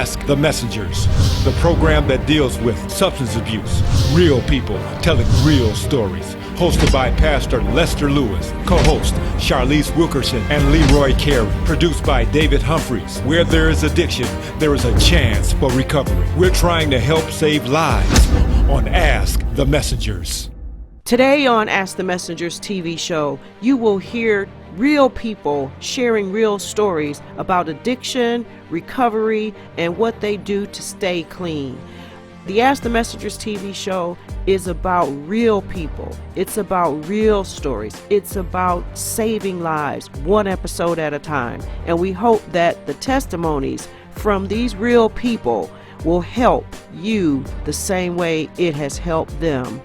Ask the Messengers, the program that deals with substance abuse, real people telling real stories. Hosted by Pastor Lester Lewis, co-host Charlize Wilkerson and Leroy Carey. Produced by David Humphreys. Where there is addiction, there is a chance for recovery. We're trying to help save lives on Ask the Messengers. Today on Ask the Messengers TV show, you will hear real people sharing real stories about addiction, recovery, and what they do to stay clean. The Ask the Messengers TV show is about real people. It's about real stories. It's about saving lives, one episode at a time. And we hope that the testimonies from these real people will help you the same way it has helped them.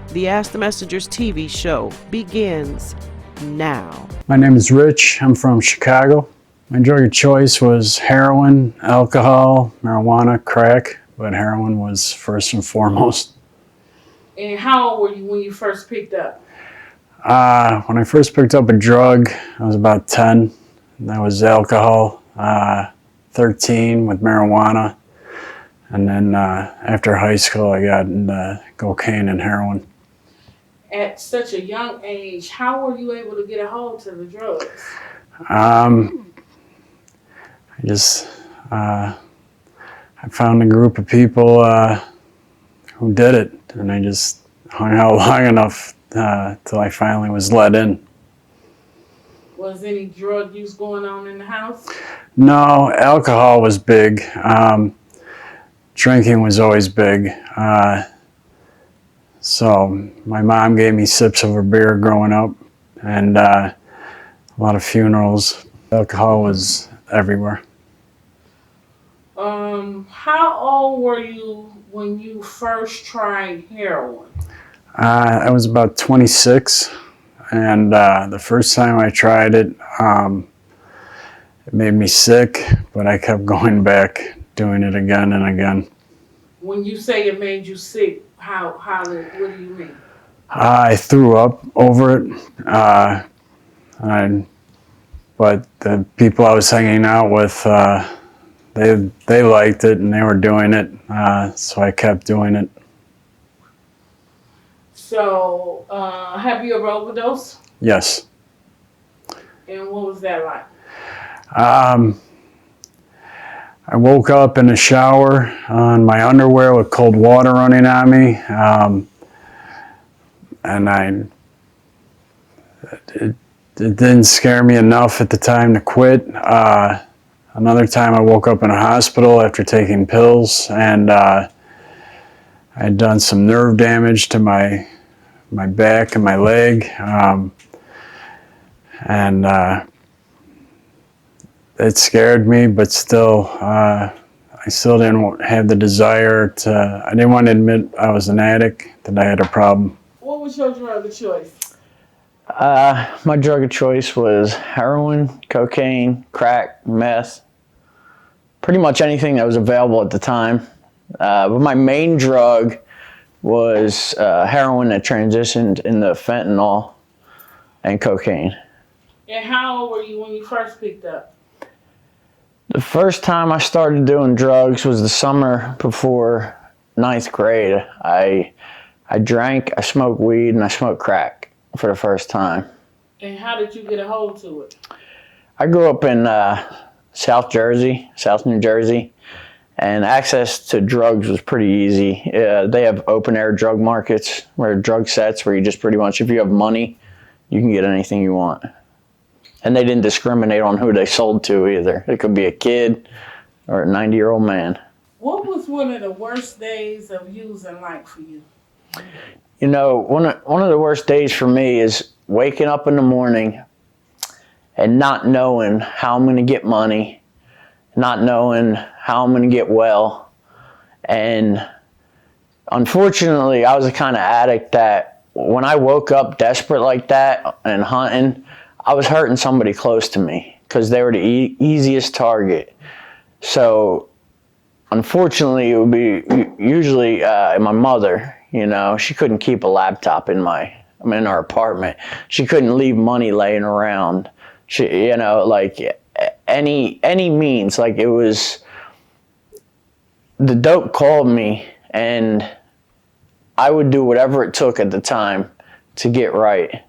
The Ask the Messengers TV show begins now. My name is Rich. I'm from Chicago. My drug of choice was heroin, alcohol, marijuana, crack, but heroin was first and foremost. And how old were you when you first picked up? When I first picked up a drug, I was about 10. That was alcohol, 13 with marijuana. And then after high school, I got into cocaine and heroin. At such a young age, how were you able to get a hold to the drugs? I found a group of people who did it, and I just hung out long enough till I finally was let in. Was any drug use going on in the house? No, alcohol was big. Drinking was always big. So my mom gave me sips of her beer growing up, and a lot of funerals. Alcohol was everywhere. How old were you when you first tried heroin? I was about 26, and the first time I tried it, it made me sick, but I kept going back, doing it again and again. When you say it made you sick, what do you mean? I threw up over it, but the people I was hanging out with, they liked it and they were doing it, so I kept doing it. So, have you ever overdosed? Yes. And what was that like? I woke up in the shower on my underwear with cold water running on me, and it didn't scare me enough at the time to quit. Another time I woke up in a hospital after taking pills, and I had done some nerve damage to my back and my leg, and it scared me, but still, I still didn't have the desire I didn't want to admit I was an addict, that I had a problem. What was your drug of choice? My drug of choice was heroin, cocaine, crack, meth, pretty much anything that was available at the time. But my main drug was heroin that transitioned into fentanyl and cocaine. And how old were you when you first picked up? The first time I started doing drugs was the summer before 9th grade. I drank, I smoked weed, and I smoked crack for the first time. And how did you get a hold to it? I grew up in South New Jersey, and access to drugs was pretty easy. They have open air drug markets, where drug sets, where you just pretty much, if you have money, you can get anything you want. And they didn't discriminate on who they sold to either. It could be a kid or a 90-year-old man. What was one of the worst days of using like for you? You know, one of the worst days for me is waking up in the morning and not knowing how I'm going to get money, not knowing how I'm going to get well. And unfortunately, I was the kind of addict that when I woke up desperate like that and hunting, I was hurting somebody close to me because they were the easiest target. So unfortunately, it would be usually my mother. You know, she couldn't keep a laptop in our apartment. She couldn't leave money laying around. She, you know, like any means, like it was the dope called me, and I would do whatever it took at the time to get right.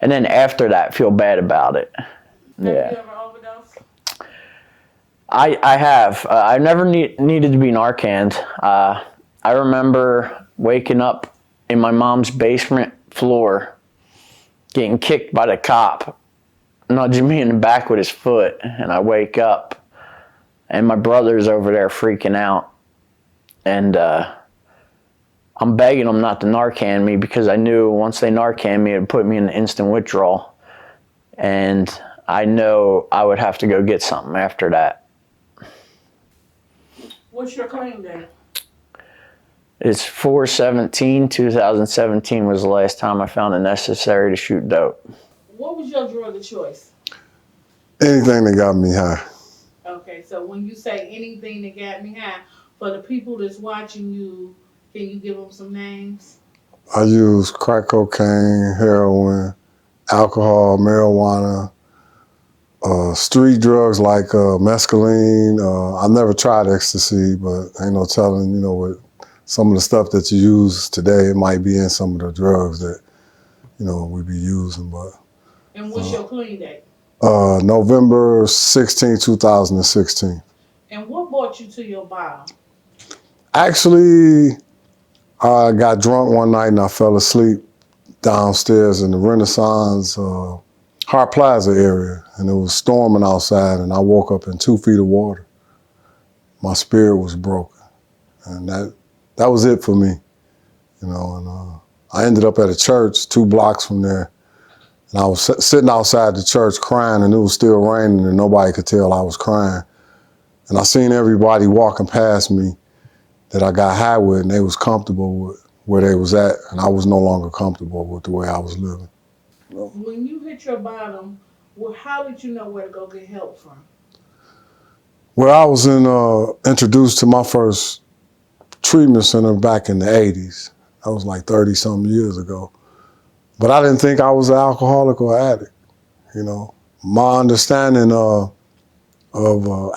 And then after that, feel bad about it. Have you ever overdosed? I have. I never needed to be Narcaned. I remember waking up in my mom's basement floor, getting kicked by the cop, nudging me in the back with his foot, and I wake up, and my brother's over there freaking out, and I'm begging them not to Narcan me because I knew once they Narcan me, it would put me in instant withdrawal. And I know I would have to go get something after that. What's your clean date? It's 4/17/2017 was the last time I found it necessary to shoot dope. What was your drug of choice? Anything that got me high. Okay, so when you say anything that got me high, for the people that's watching you, can you give them some names? I use crack cocaine, heroin, alcohol, marijuana, street drugs like mescaline. I never tried ecstasy, but ain't no telling, you know, with some of the stuff that you use today, it might be in some of the drugs that, you know, we be using. But And what's your clean date? November 16, 2016. And what brought you to your bottom? Actually, I got drunk one night and I fell asleep downstairs in the Renaissance Hart Plaza area, and it was storming outside, and I woke up in 2 feet of water. My spirit was broken, and that was it for me, you know. And I ended up at a church 2 blocks from there, and I was sitting outside the church crying, and it was still raining, and nobody could tell I was crying. And I seen everybody walking past me that I got high with, and they was comfortable with where they was at, and I was no longer comfortable with the way I was living. When you hit your bottom, well, how did you know where to go get help from? Well, I was introduced to my first treatment center back in the 80s. That was like 30-something years ago. But I didn't think I was an alcoholic or addict, you know. My understanding of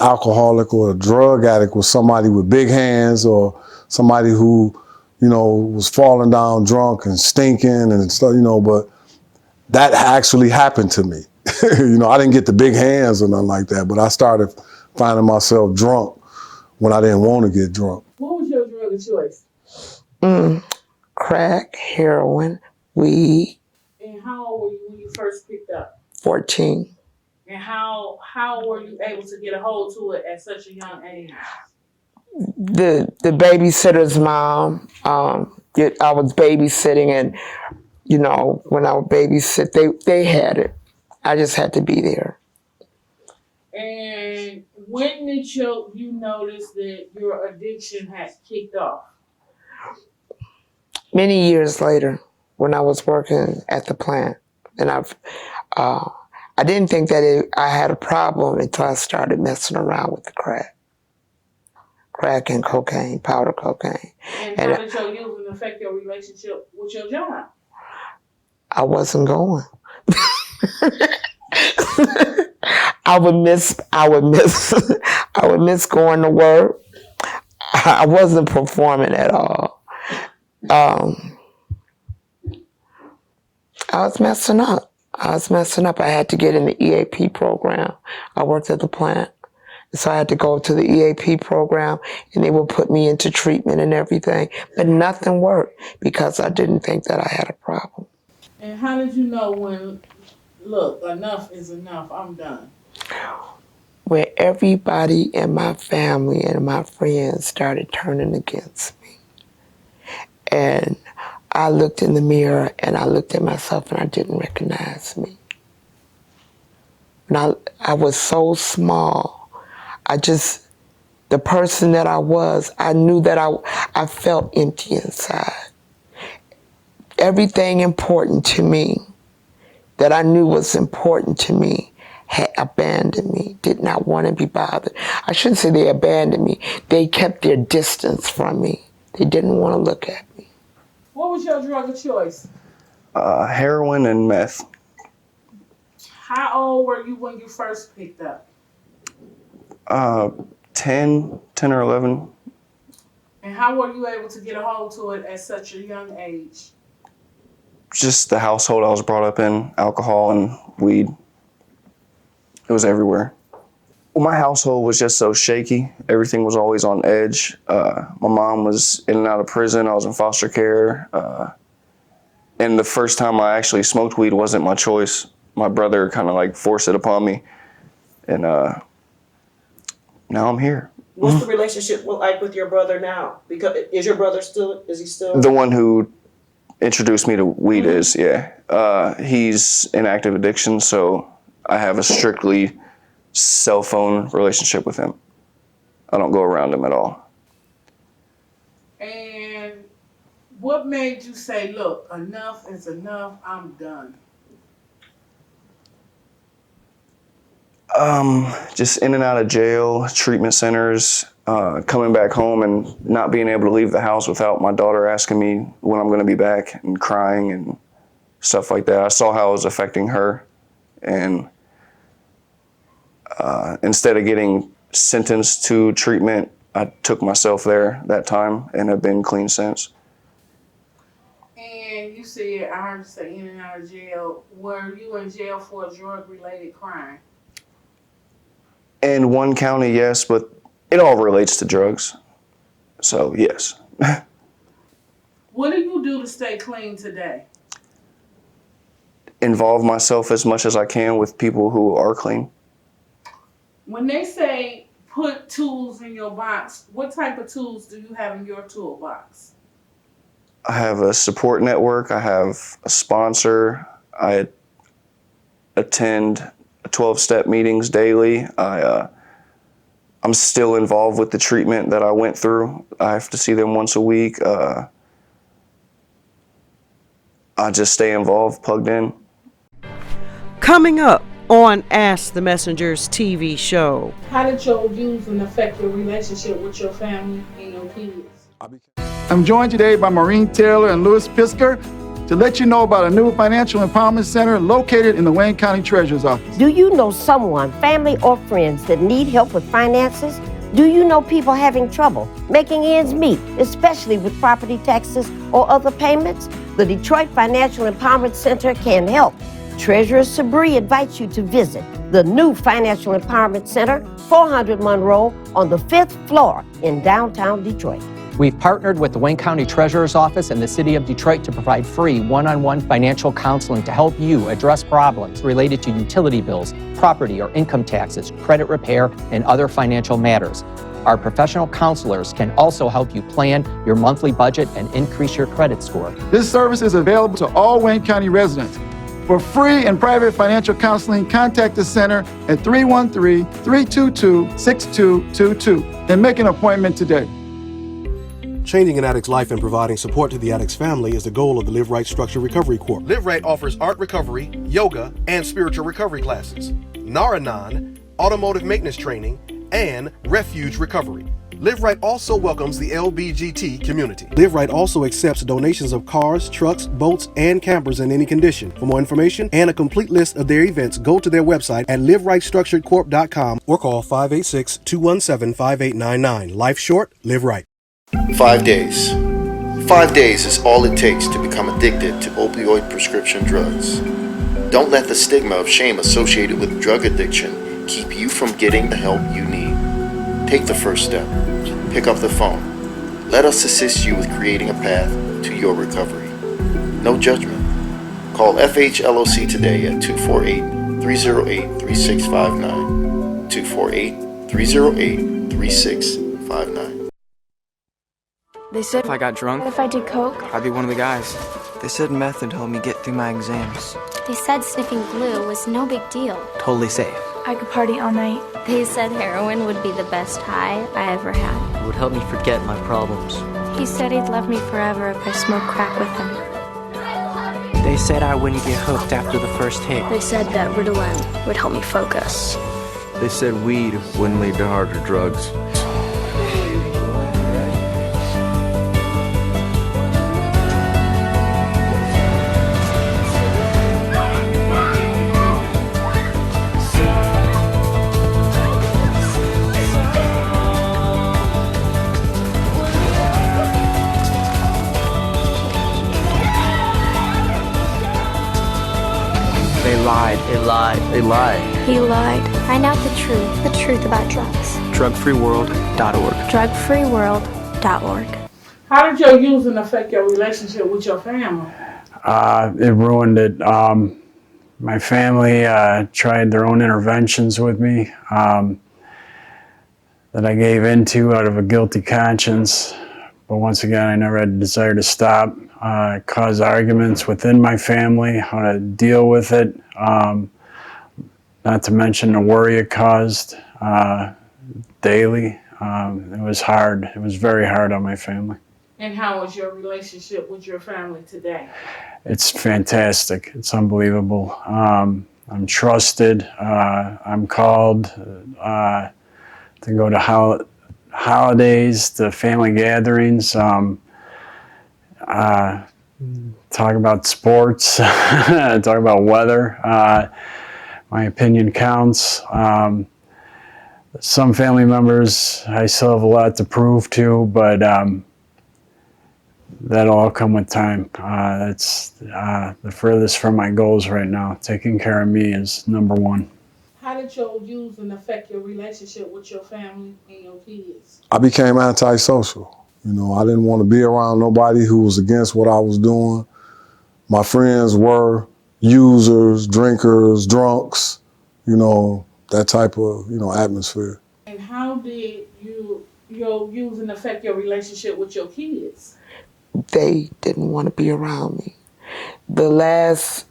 alcoholic or a drug addict was somebody with big hands or somebody who, you know, was falling down drunk and stinking and stuff, you know, but that actually happened to me. You know, I didn't get the big hands or nothing like that, but I started finding myself drunk when I didn't want to get drunk. What was your drug of choice? Crack, heroin, weed. And how old were you when you first picked up? 14. And how were you able to get a hold to it at such a young age? The babysitter's mom, I was babysitting, and, you know, when I would babysit, they had it. I just had to be there. And when did you notice that your addiction had kicked off? Many years later, when I was working at the plant, and I didn't think that I had a problem until I started messing around with the crack and cocaine, powder cocaine. And how did your using affect your relationship with your job? I wasn't going. I would miss going to work. I wasn't performing at all. I was messing up. I had to get in the EAP program. I worked at the plant. So I had to go to the EAP program, and they would put me into treatment and everything. But nothing worked because I didn't think that I had a problem. And how did you know when, look, enough is enough, I'm done? Where everybody in my family and my friends started turning against me. And I looked in the mirror and I looked at myself and I didn't recognize me. And I was so small. The person that I was, I knew that I felt empty inside. Everything important to me that I knew was important to me had abandoned me, did not want to be bothered. I shouldn't say they abandoned me. They kept their distance from me. They didn't want to look at me. What was your drug of choice? Heroin and meth. How old were you when you first picked up? 10 or 11. And how were you able to get a hold to it at such a young age? Just the household I was brought up in, alcohol and weed. It was everywhere. Well, my household was just so shaky. Everything was always on edge. My mom was in and out of prison. I was in foster care. And the first time I actually smoked weed wasn't my choice. My brother kind of like forced it upon me. And now I'm here. What's the relationship like with your brother now? Because is your brother still? Is he still? The one who introduced me to weed is, yeah. He's in active addiction, so I have a strictly cell phone relationship with him. I don't go around him at all. And what made you say, look, enough is enough, I'm done? Just in and out of jail, treatment centers, coming back home and not being able to leave the house without my daughter asking me when I'm going to be back and crying and stuff like that. I saw how it was affecting her, and instead of getting sentenced to treatment, I took myself there that time and have been clean since. And you said, I heard you say in and out of jail. Were you in jail for a drug-related crime? In one county, yes, but it all relates to drugs. So, yes. What do you do to stay clean today? Involve myself as much as I can with people who are clean. When they say put tools in your box, what type of tools do you have in your toolbox? I have a support network. I have a sponsor. I attend 12-step meetings daily. I'm still involved with the treatment that I went through. I have to see them once a week. I just stay involved, plugged in. Coming up on Ask the Messengers TV show. How did your abusing affect your relationship with your family and your kids? I'm joined today by Maureen Taylor and Louis Pisker to let you know about a new financial empowerment center located in the Wayne County Treasurer's Office. Do you know someone, family or friends, that need help with finances? Do you know people having trouble making ends meet, especially with property taxes or other payments? The Detroit Financial Empowerment Center can help. Treasurer Sabri invites you to visit the new Financial Empowerment Center, 400 Monroe, on the 5th floor in downtown Detroit. We've partnered with the Wayne County Treasurer's Office and the City of Detroit to provide free one-on-one financial counseling to help you address problems related to utility bills, property or income taxes, credit repair, and other financial matters. Our professional counselors can also help you plan your monthly budget and increase your credit score. This service is available to all Wayne County residents. For free and private financial counseling, contact the center at 313-322-6222 and make an appointment today. Changing an addict's life and providing support to the addict's family is the goal of the Live Right Structured Recovery Corps. Live Right offers art recovery, yoga, and spiritual recovery classes, Naranan, automotive maintenance training, and refuge recovery. Live Right also welcomes the LBGT community. Live Right also accepts donations of cars, trucks, boats, and campers in any condition. For more information and a complete list of their events, go to their website at liverightstructuredcorp.com or call 586-217-5899. Life short, live right. 5 days. 5 days is all it takes to become addicted to opioid prescription drugs. Don't let the stigma of shame associated with drug addiction keep you from getting the help you need. Take the first step. Pick up the phone. Let us assist you with creating a path to your recovery. No judgment. Call FHLOC today at 248-308-3659. 248-308-3659. They said if I got drunk, if I did coke, I'd be one of the guys. They said meth would help me get through my exams. They said sniffing glue was no big deal. Totally safe. I could party all night. They said heroin would be the best high I ever had. It would help me forget my problems. He said he'd love me forever if I smoked crack with him. They said I wouldn't get hooked after the first hit. They said that Ritalin would help me focus. They said weed wouldn't lead to harder drugs. lied. They lied. They lied. He lied. Find out the truth about drugs. Drugfreeworld.org. Drugfreeworld.org. How did your using affect your relationship with your family? It ruined it. My family tried their own interventions with me that I gave into out of a guilty conscience. But once again, I never had a desire to stop. It caused arguments within my family, how to deal with it. Not to mention the worry it caused daily. It was hard. It was very hard on my family. And how is your relationship with your family today? It's fantastic. It's unbelievable. I'm trusted. I'm called to go to holidays, to family gatherings, talk about sports, talk about weather. My opinion counts. Some family members I still have a lot to prove to, but that'll all come with time. That's the furthest from my goals right now. Taking care of me is number one. How did your using affect your relationship with your family and your kids? I became antisocial. You know, I didn't want to be around nobody who was against what I was doing. My friends were users, drinkers, drunks, you know, that type of, atmosphere. And how did your using affect your relationship with your kids? They didn't want to be around me. The last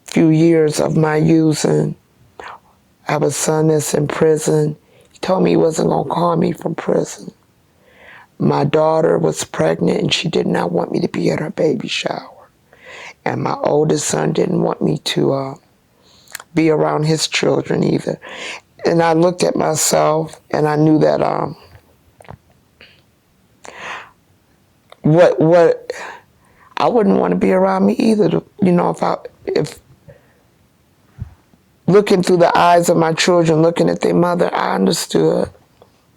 few years of my using, I have a son that's in prison. He told me he wasn't going to call me from prison. My daughter was pregnant and she did not want me to be at her baby shower. And my oldest son didn't want me to be around his children either. And I looked at myself and I knew that what I wouldn't want to be around me either. If looking through the eyes of my children, looking at their mother, I understood.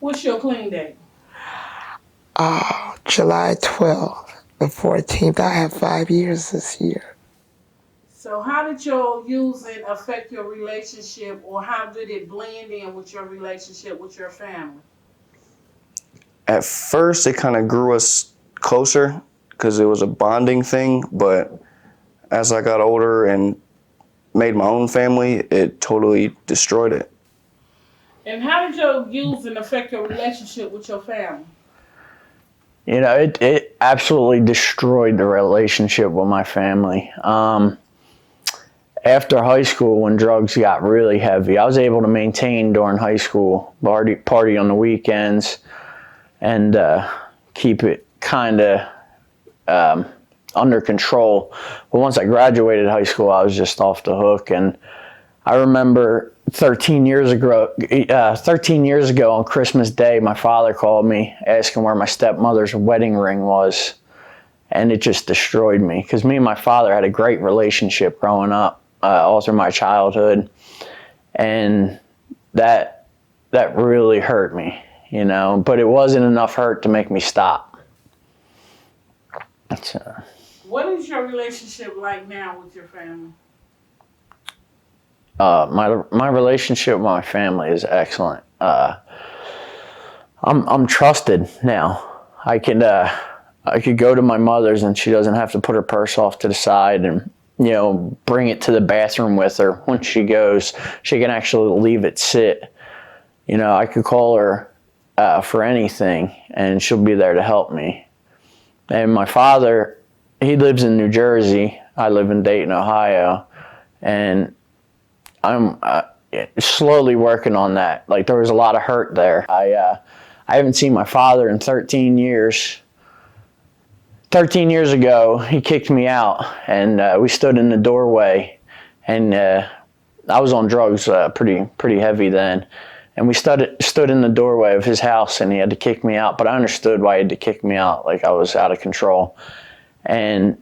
What's your clean date? July 12th, the 14th. I have 5 years this year. So how did your using affect your relationship, or how did it blend in with your relationship with your family? At first, it kind of grew us closer because it was a bonding thing, but as I got older and made my own family, it totally destroyed it. And how did your using affect your relationship with your family? It absolutely destroyed the relationship with my family. After high school, when drugs got really heavy, I was able to maintain during high school, party on the weekends, and keep it kind of under control. But once I graduated high school, I was just off the hook. And I remember 13 years ago on Christmas Day, my father called me asking where my stepmother's wedding ring was. And it just destroyed me, because me and my father had a great relationship growing up, all through my childhood. And that really hurt me, but it wasn't enough hurt to make me stop. What is your relationship like now with your family? My relationship with my family is excellent. I'm trusted now. I could go to my mother's and she doesn't have to put her purse off to the side and bring it to the bathroom with her. When she goes, she can actually leave it sit. I could call her for anything and she'll be there to help me. And my father, he lives in New Jersey. I live in Dayton, Ohio. And I'm slowly working on that. Like, there was a lot of hurt there. I haven't seen my father in 13 years. 13 years ago, he kicked me out, and we stood in the doorway, and I was on drugs pretty heavy then. And we stood in the doorway of his house, and he had to kick me out. But I understood why he had to kick me out, like I was out of control. And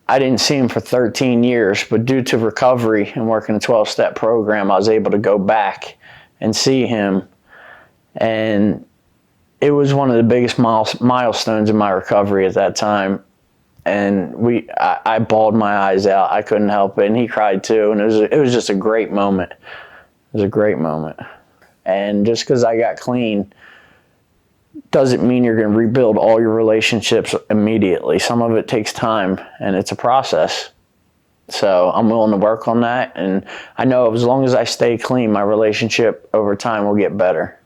I didn't see him for 13 years, but due to recovery and working a 12-step program, I was able to go back and see him. And it was one of the biggest milestones in my recovery at that time. and I bawled my eyes out. I couldn't help it, and he cried too, and it was just a great moment. It was a great moment. And just because I got clean doesn't mean you're going to rebuild all your relationships immediately. Some of it takes time, and it's a process. So I'm willing to work on that, and I know as long as I stay clean, my relationship over time will get better.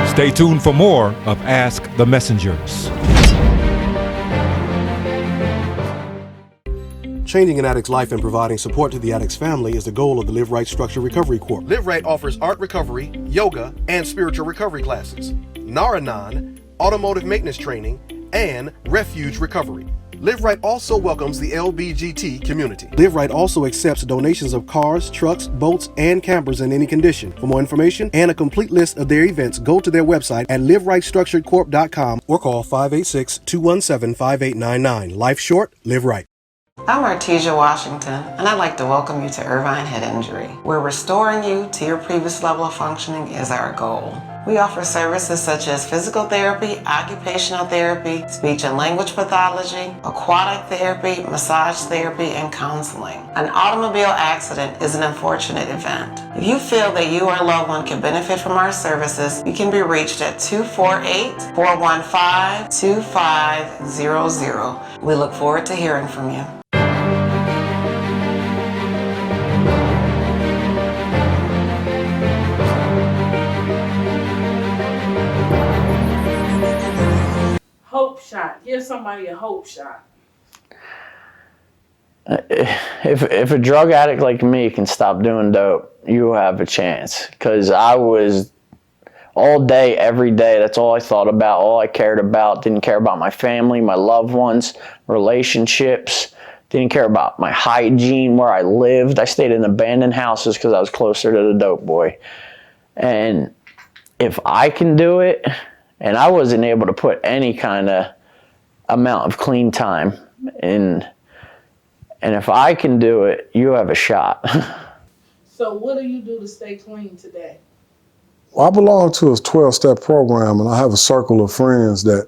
Stay tuned for more of Ask the Messengers. Changing an addict's life and providing support to the addict's family is the goal of the Live Right Structure Recovery Corps. Live Right offers art recovery, yoga, and spiritual recovery classes, Naranon, automotive maintenance training, and refuge recovery. Live Right also welcomes the LBGT community. Live Right also accepts donations of cars, trucks, boats, and campers in any condition. For more information and a complete list of their events, go to their website at liverightstructuredcorp.com or call 586-217-5899. Life short, live right. I'm Artesia Washington, and I'd like to welcome you to Irvine Head Injury, where restoring you to your previous level of functioning is our goal. We offer services such as physical therapy, occupational therapy, speech and language pathology, aquatic therapy, massage therapy, and counseling. An automobile accident is an unfortunate event. If you feel that you or a loved one can benefit from our services, you can be reached at 248-415-2500. We look forward to hearing from you. Hope shot. Give somebody a hope shot. If a drug addict like me can stop doing dope, you have a chance. Because I was all day, every day, that's all I thought about, all I cared about. Didn't care about my family, my loved ones, relationships. Didn't care about my hygiene, where I lived. I stayed in abandoned houses because I was closer to the dope boy. And if I can do it, and I wasn't able to put any kind of amount of clean time in, and if I can do it, you have a shot. So what do you do to stay clean today? Well, I belong to a 12-step program, and I have a circle of friends that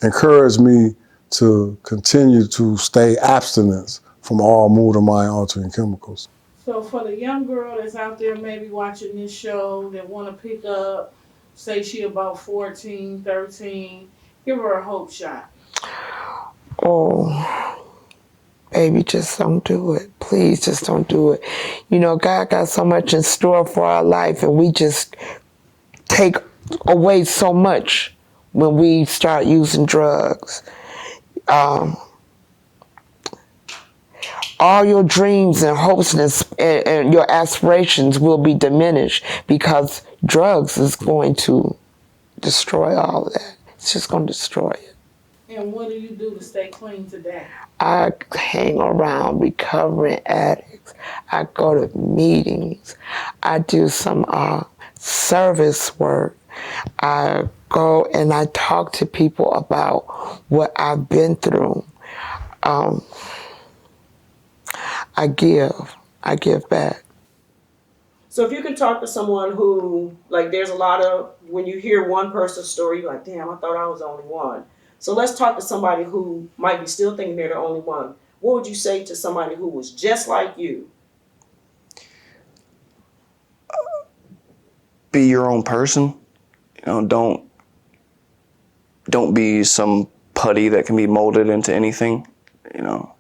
encourage me to continue to stay abstinent from all mood or mind altering chemicals. So for the young girl that's out there maybe watching this show that want to pick up, say she about 14, 13, give her a hope shot. Oh, baby, just don't do it. Please, just don't do it. You know, God got so much in store for our life, and we just take away so much when we start using drugs. All your dreams and hopes and your aspirations will be diminished because drugs is going to destroy all of that. It's just going to destroy it. And what do you do to stay clean today? I hang around recovering addicts. I go to meetings. I do some service work. I go and I talk to people about what I've been through. I give back. So if you can talk to someone who, like, there's a lot of, when you hear one person's story, you're like, damn, I thought I was the only one. So let's talk to somebody who might be still thinking they're the only one. What would you say to somebody who was just like you? Be your own person. You know, don't be some putty that can be molded into anything. You know,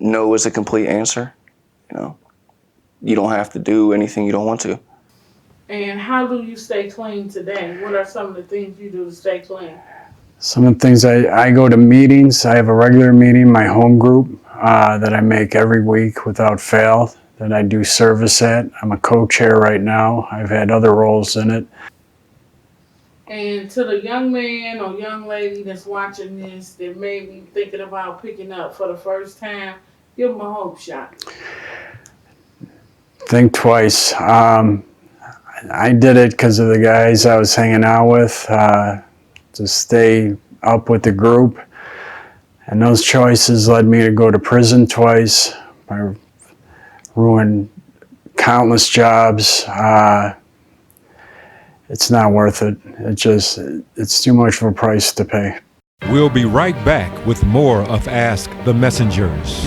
no is a complete answer. You know, you don't have to do anything you don't want to. And how do you stay clean today? What are some of the things you do to stay clean? Some of the things, I go to meetings. I have a regular meeting, my home group, that I make every week without fail, that I do service at. I'm a co-chair right now. I've had other roles in it. And to the young man or young lady that's watching this that may be thinking about picking up for the first time, give them a hope shot. Think twice. I did it because of the guys I was hanging out with, to stay up with the group. And those choices led me to go to prison twice. I ruined countless jobs. It's not worth it. It's too much of a price to pay. We'll be right back with more of Ask the Messengers.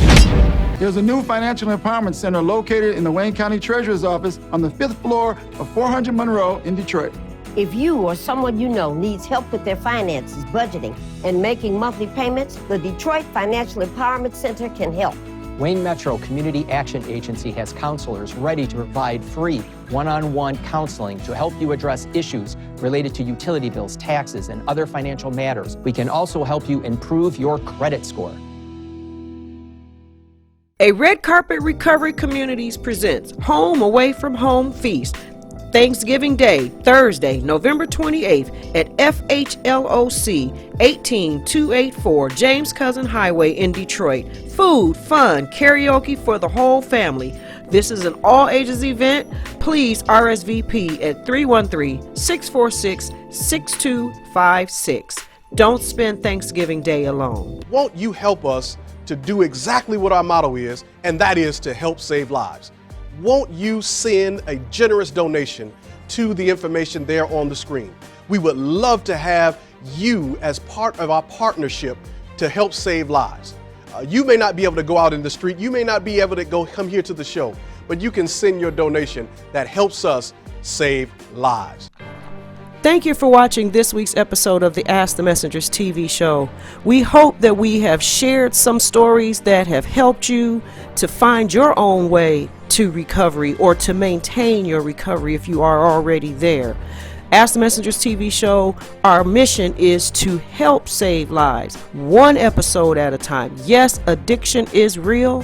There's a new financial empowerment center located in the Wayne County Treasurer's Office on the 5th floor of 400 Monroe in Detroit. If you or someone you know needs help with their finances, budgeting, and making monthly payments, the Detroit Financial Empowerment Center can help. Wayne Metro Community Action Agency has counselors ready to provide free one-on-one counseling to help you address issues related to utility bills, taxes, and other financial matters. We can also help you improve your credit score. A Red Carpet Recovery Communities presents Home Away from Home Feast, Thanksgiving Day, Thursday, November 28th at FHLOC 18284 James Cousin Highway in Detroit. Food, fun, karaoke for the whole family. This is an all-ages event. Please RSVP at 313-646-6256. Don't spend Thanksgiving Day alone. Won't you help us to do exactly what our motto is, and that is to help save lives? Won't you send a generous donation to the information there on the screen? We would love to have you as part of our partnership to help save lives. You may not be able to go out in the street, you may not be able to come here to the show, but you can send your donation that helps us save lives. Thank you for watching this week's episode of the Ask the Messengers TV show. We hope that we have shared some stories that have helped you to find your own way to recovery or to maintain your recovery if you are already there. Ask the Messengers TV show, our mission is to help save lives, one episode at a time. Yes, addiction is real,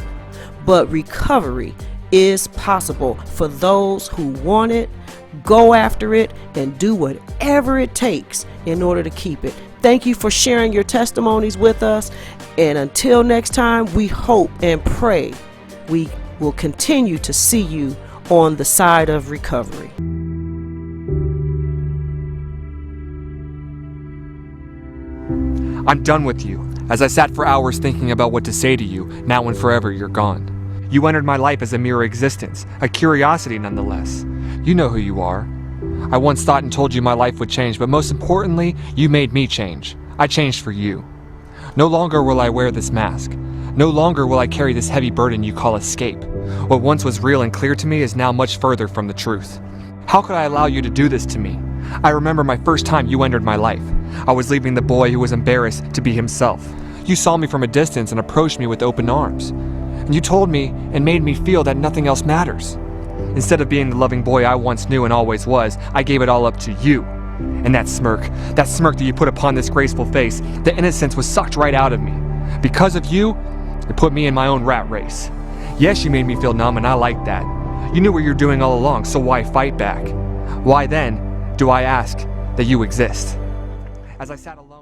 but recovery is possible for those who want it, go after it, and do whatever it takes in order to keep it. Thank you for sharing your testimonies with us, and until next time, we hope and pray we will continue to see you on the side of recovery. I'm done with you. As I sat for hours thinking about what to say to you, now and forever you're gone. You entered my life as a mere existence, a curiosity nonetheless. You know who you are. I once thought and told you my life would change, but most importantly, you made me change. I changed for you. No longer will I wear this mask. No longer will I carry this heavy burden you call escape. What once was real and clear to me is now much further from the truth. How could I allow you to do this to me? I remember my first time you entered my life. I was leaving the boy who was embarrassed to be himself. You saw me from a distance and approached me with open arms. And you told me and made me feel that nothing else matters. Instead of being the loving boy I once knew and always was, I gave it all up to you. And that smirk that you put upon this graceful face, the innocence was sucked right out of me. Because of you, it put me in my own rat race. Yes, you made me feel numb, and I liked that. You knew what you were doing all along, so why fight back? Why then do I ask that you exist? As I sat alone